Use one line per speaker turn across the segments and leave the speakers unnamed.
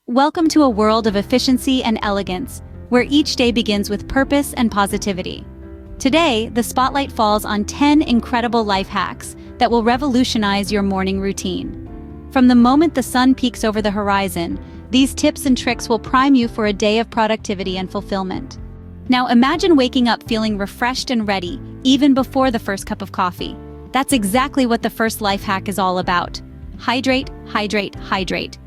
Welcome to a world of efficiency and elegance, where each day begins with purpose and positivity. Today, the spotlight falls on 10 incredible life hacks that will revolutionize your morning routine. From the moment the sun peeks over the horizon, these tips and tricks will prime you for a day of productivity and fulfillment. Now imagine waking up feeling refreshed and ready, even before the first cup of coffee. That's exactly what the first life hack is all about. Hydrate, hydrate, hydrate.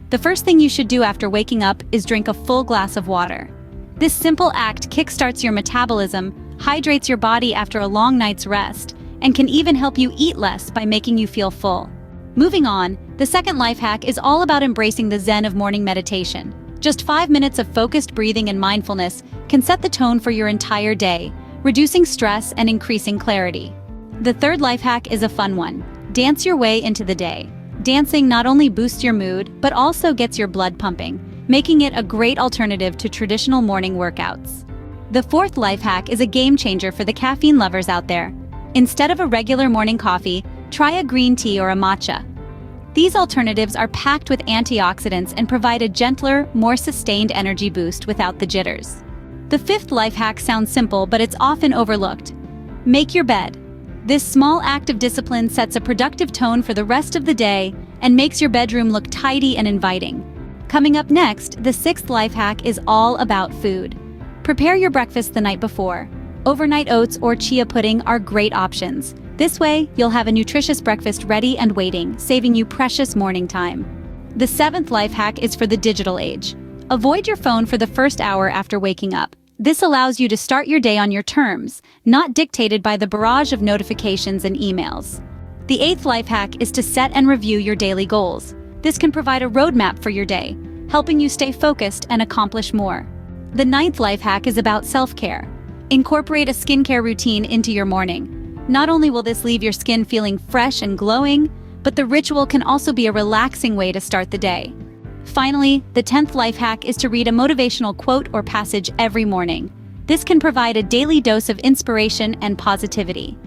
The first thing you should do after waking up is drink a full glass of water. This simple act kickstarts your metabolism, hydrates your body after a long night's rest, and can even help you eat less by making you feel full. Moving on, the second life hack is all about embracing the zen of morning meditation. Just 5 minutes of focused breathing and mindfulness can set the tone for your entire day, reducing stress and increasing clarity. The third life hack is a fun one. Dance your way into the day. Dancing not only boosts your mood, but also gets your blood pumping, making it a great alternative to traditional morning workouts. The fourth life hack is a game changer for the caffeine lovers out there. Instead of a regular morning coffee, try a green tea or a matcha. These alternatives are packed with antioxidants and provide a gentler, more sustained energy boost without the jitters. The fifth life hack sounds simple, but it's often overlooked. Make your bed. This small act of discipline sets a productive tone for the rest of the day and makes your bedroom look tidy and inviting. Coming up next, the sixth life hack is all about food. Prepare your breakfast the night before. Overnight oats or chia pudding are great options. This way, you'll have a nutritious breakfast ready and waiting, saving you precious morning time. The seventh life hack is for the digital age. Avoid your phone for the first hour after waking up. This allows you to start your day on your terms, not dictated by the barrage of notifications and emails. The eighth life hack is to set and review your daily goals. This can provide a roadmap for your day, helping you stay focused and accomplish more. The ninth life hack is about self-care. Incorporate a skincare routine into your morning. Not only will this leave your skin feeling fresh and glowing, but the ritual can also be a relaxing way to start the day. Finally, the 10th life hack is to read a motivational quote or passage every morning. This can provide a daily dose of inspiration and positivity.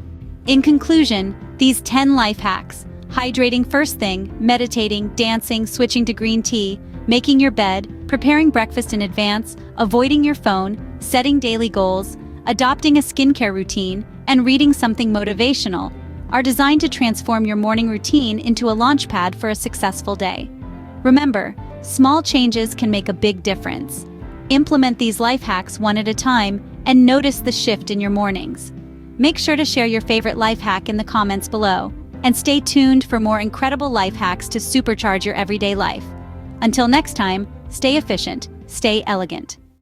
In conclusion, these 10 life hacks, hydrating first thing, meditating, dancing, switching to green tea, making your bed, preparing breakfast in advance, avoiding your phone, setting daily goals, adopting a skincare routine, and reading something motivational, are designed to transform your morning routine into a launchpad for a successful day. Remember, small changes can make a big difference. Implement these life hacks one at a time and notice the shift in your mornings. Make sure to share your favorite life hack in the comments below, and stay tuned for more incredible life hacks to supercharge your everyday life. Until next time, stay efficient, stay elegant.